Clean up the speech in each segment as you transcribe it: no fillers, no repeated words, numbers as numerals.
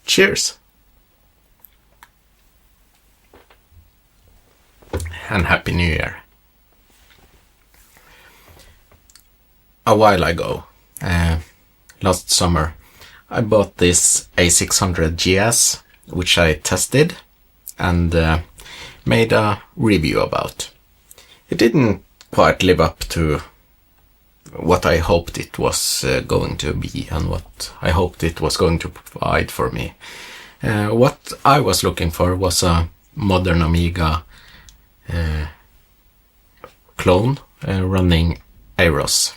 Cheers! And Happy New Year! A while ago, last summer, I bought this A600gs, which I tested and made a review about. It didn't quite live up to what I hoped it was going to be and what I hoped it was going to provide for me. What I was looking for was a modern Amiga clone running AROS.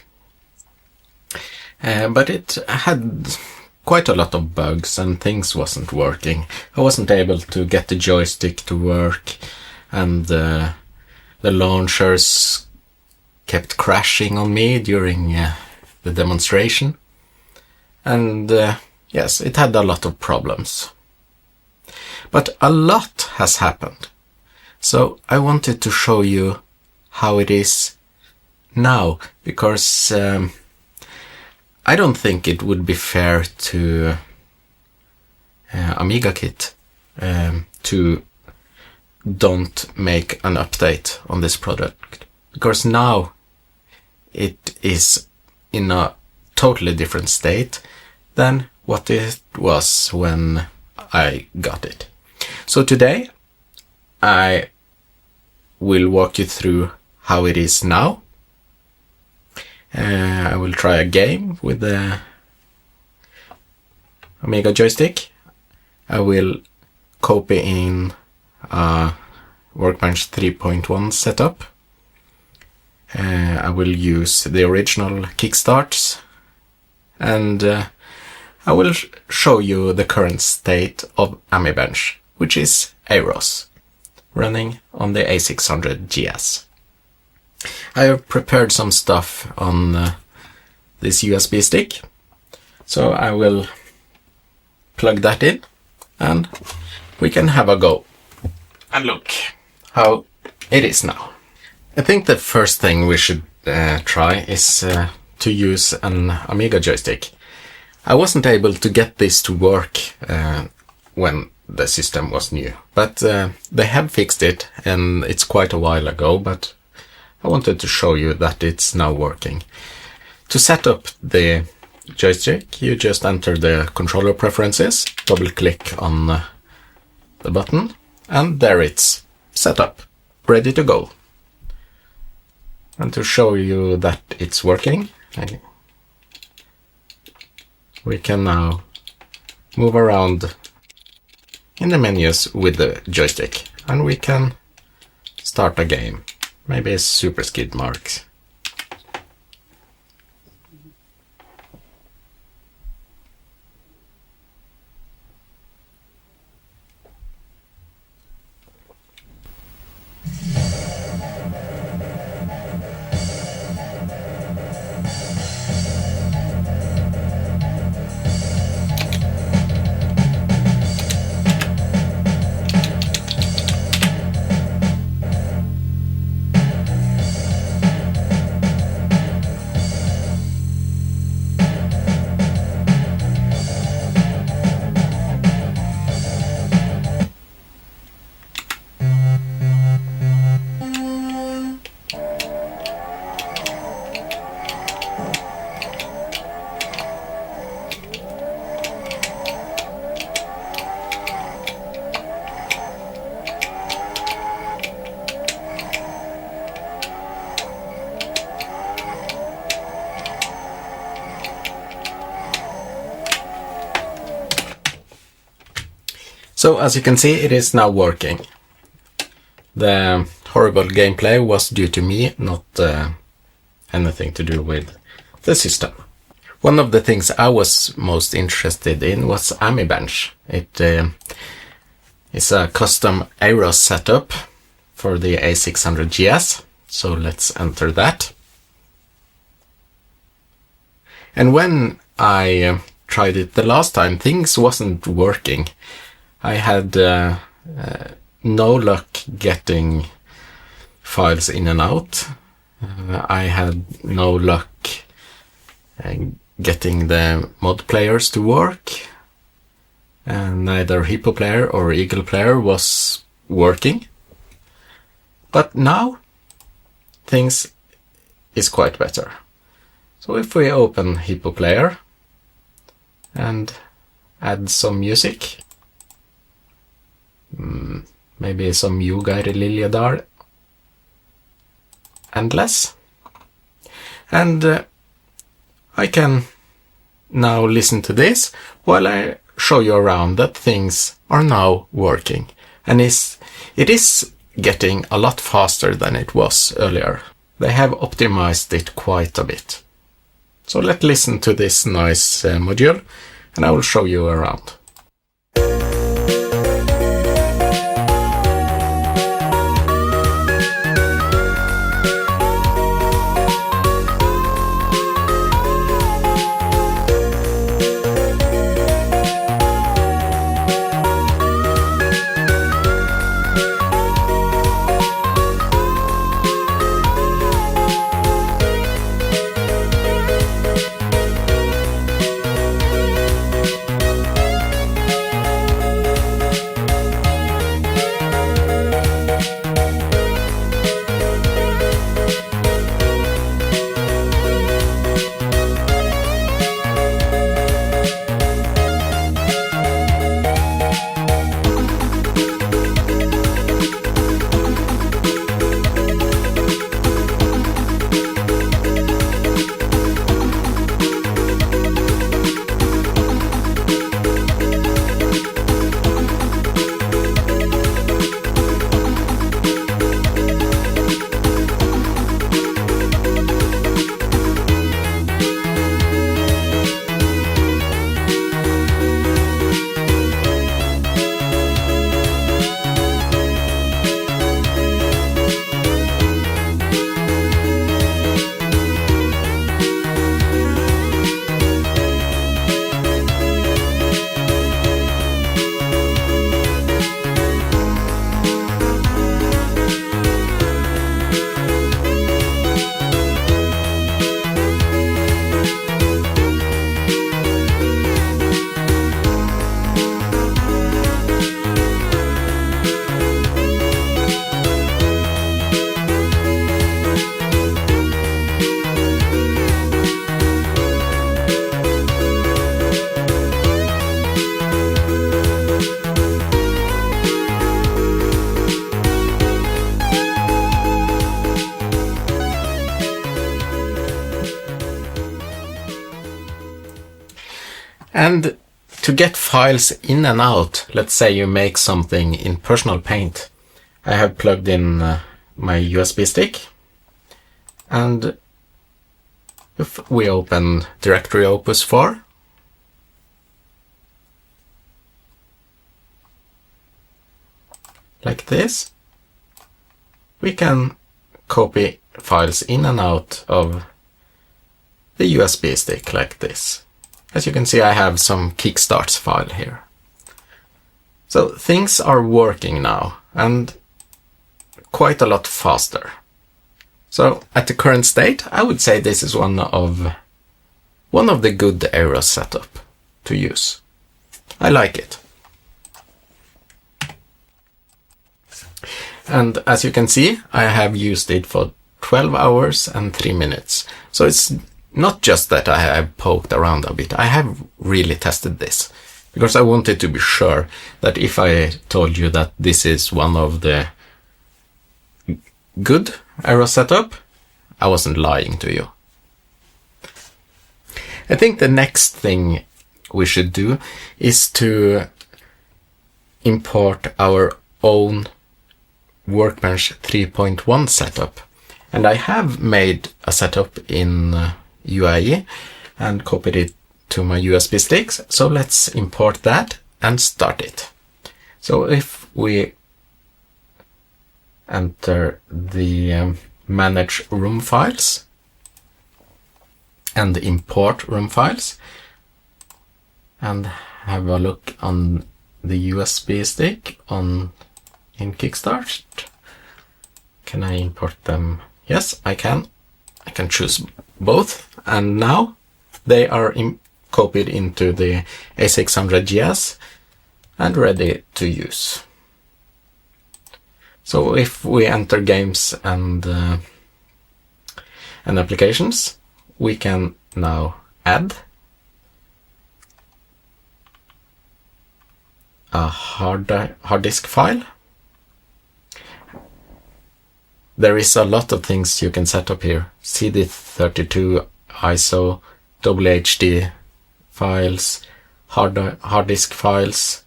But it had quite a lot of bugs and things wasn't working. I wasn't able to get the joystick to work, and the launchers kept crashing on me during the demonstration. And yes, it had a lot of problems. But a lot has happened. So I wanted to show you how it is now, because I don't think it would be fair to Amiga Kit to don't make an update on this product, because now it is in a totally different state than what it was when I got it. So today I will walk you through how it is now. I will try a game with the Amiga joystick. I will copy in a Workbench 3.1 setup. I will use the original kickstarts, and I will show you the current state of Amibench, which is AROS, running on the A600gs. I have prepared some stuff on this USB stick, so I will plug that in and we can have a go and look how it is now. I think the first thing we should try is to use an Amiga joystick. I wasn't able to get this to work when the system was new, but they have fixed it, and it's quite a while ago, but I wanted to show you that it's now working. To set up the joystick, you just enter the controller preferences, double click on the button, and there it's set up, ready to go. And to show you that it's working, we can now move around in the menus with the joystick, and we can start a game. Maybe Super Skid Marks. So as you can see, it is now working. The horrible gameplay was due to me, not anything to do with the system. One of the things I was most interested in was Amibench. It is a custom AROS setup for the A600gs, so let's enter that. And when I tried it the last time, things wasn't working. I had no luck getting files in and out. I had no luck getting the mod players to work. and neither Hippo player or Eagle player was working. But now things is quite better. So if we open Hippo player and add some music, maybe some Jugari Liljadar Endless, and I can now listen to this while I show you around that things are now working, and it is getting a lot faster than it was earlier. They have optimized it quite a bit. So let's listen to this nice module, and I will show you around. And to get files in and out, let's say you make something in Personal Paint. I have plugged in my USB stick, and if we open directory Opus 4, like this, we can copy files in and out of the USB stick like this. As you can see, I have some kickstarts file here. So things are working now, and quite a lot faster. So at the current state, I would say this is one of the good Aero setup to use. I like it. And as you can see, I have used it for 12 hours and 3 minutes. So it's not just that I have poked around a bit. I have really tested this because I wanted to be sure that if I told you that this is one of the good Aero setup, I wasn't lying to you. I think the next thing we should do is to import our own Workbench 3.1 setup. And I have made a setup in UIE and copied it to my USB sticks. So let's import that and start it. So if we enter the manage room files and import room files and have a look on the USB stick in Kickstart. Can I import them? Yes, I can. I can choose both, and now they are copied into the A600gs and ready to use. So if we enter games and applications, we can now add a hard disk file. There is a lot of things you can set up here. CD32, ISO, WHD files, hard disk files,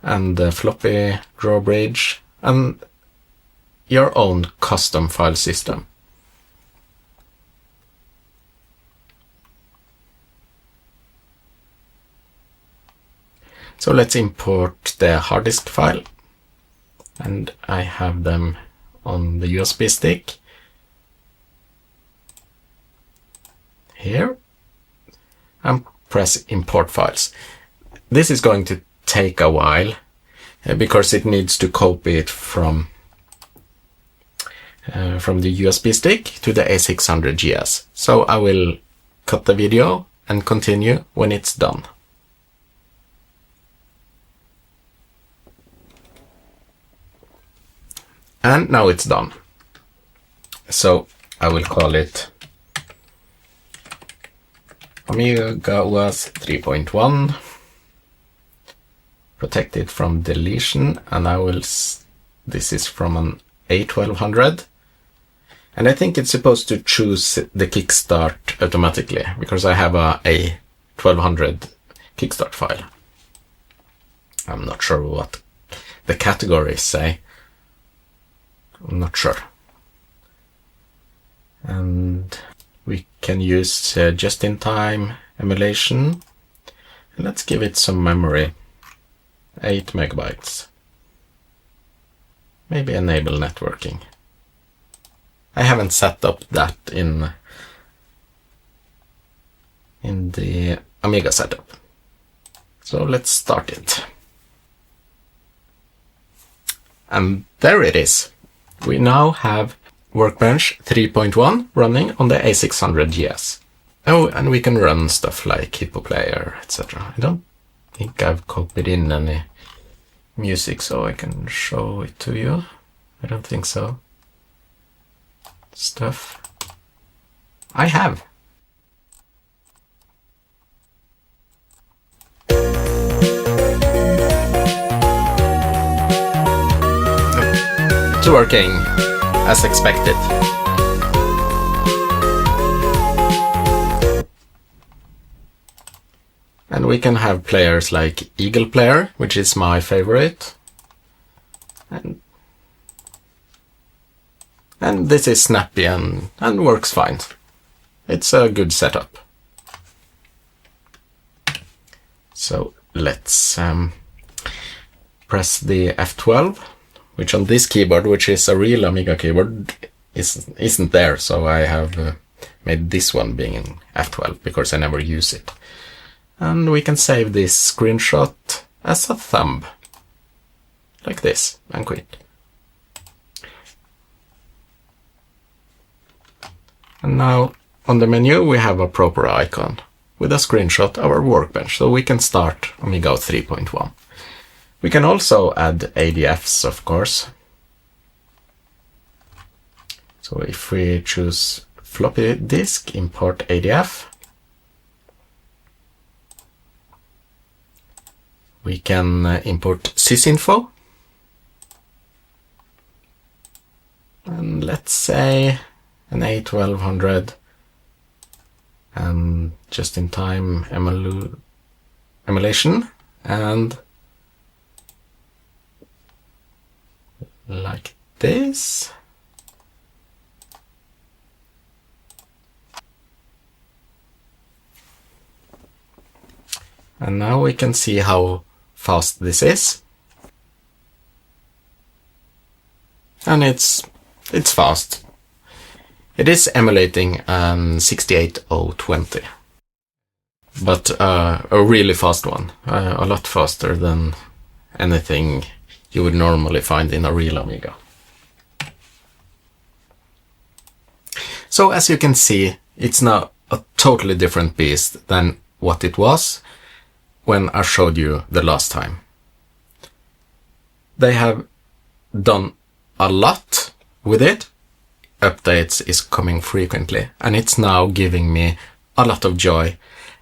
and floppy drawbridge, and your own custom file system. So let's import the hard disk file, and I have them on the USB stick here, and press import files. This is going to take a while because it needs to copy it from the USB stick to the A600gs. So I will cut the video and continue when it's done. And now it's done. So I will call it Amiga A600gs 3.1, protected from deletion, and this is from an A1200, and I think it's supposed to choose the kickstart automatically because I have a A1200 kickstart file. I'm not sure what the categories say. I'm not sure. And we can use just-in-time emulation. And let's give it some memory, 8 megabytes. Maybe enable networking. I haven't set up that in the Amiga setup. So let's start it. And there it is. We now have Workbench 3.1 running on the A600gs. Oh, and we can run stuff like Hippo Player, etc. I don't think I've copied in any music so I can show it to you. I don't think so. Stuff. I have. It's working as expected. And we can have players like Eagle Player, which is my favorite. And this is snappy and works fine. It's a good setup. So let's press the F12, which on this keyboard, which is a real Amiga keyboard, isn't there. So I have made this one being F12 because I never use it. And we can save this screenshot as a thumb, like this, and quit. And now on the menu we have a proper icon with a screenshot of our Workbench, so we can start Amiga 3.1. We can also add ADFs, of course. So if we choose floppy disk, import ADF, we can import Sysinfo. And let's say an A1200 and just-in-time emulation, and like this. And now we can see how fast this is. And it's fast. It is emulating an 68020, but a really fast one, a lot faster than anything you would normally find in a real Amiga. So as you can see, it's now a totally different beast than what it was when I showed you the last time. they have done a lot with it. Updates is coming frequently, and it's now giving me a lot of joy.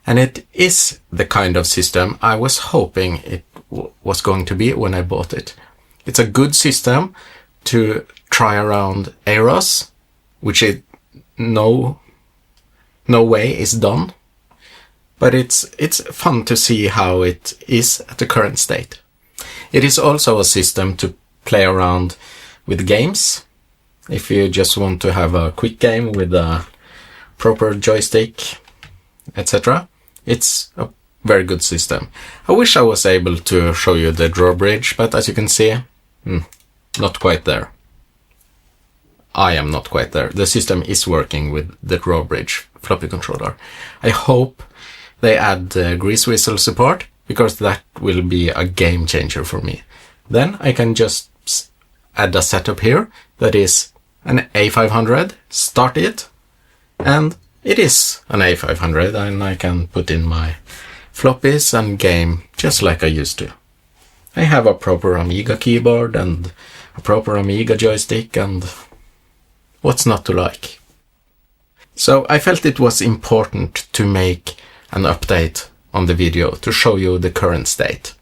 And it is the kind of system I was hoping it was going to be when I bought it. It's a good system to try around errors, which it no way is done. But it's fun to see how it is at the current state. It is also a system to play around with games. If you just want to have a quick game with a proper joystick, etc. It's a very good system. I wish I was able to show you the drawbridge, but as you can see, not quite there. I am not quite there. The system is working with the drawbridge floppy controller. I hope they add grease whistle support, because that will be a game changer for me. Then I can just add a setup here that is an A500, start it, and it is an A500, and I can put in my floppies and game just like I used to. I have a proper Amiga keyboard and a proper Amiga joystick, and what's not to like? So I felt it was important to make an update on the video to show you the current state.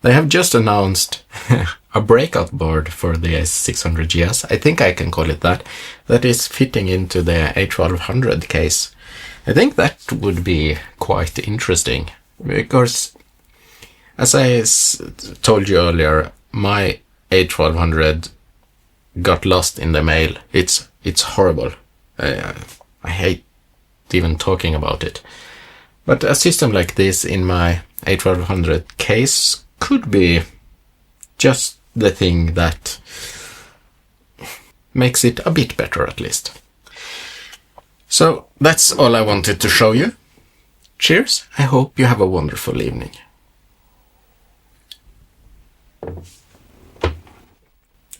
They have just announced a breakout board for the A600gs, I think I can call it that is fitting into the A1200 case. I think that would be quite interesting, because as I told you earlier, my A1200 got lost in the mail. It's horrible. I hate even talking about it. But a system like this in my A1200 case could be just the thing that makes it a bit better, at least. So that's all I wanted to show you. Cheers. I hope you have a wonderful evening.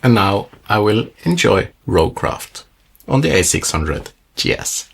And now I will enjoy Roguecraft on the A600gs.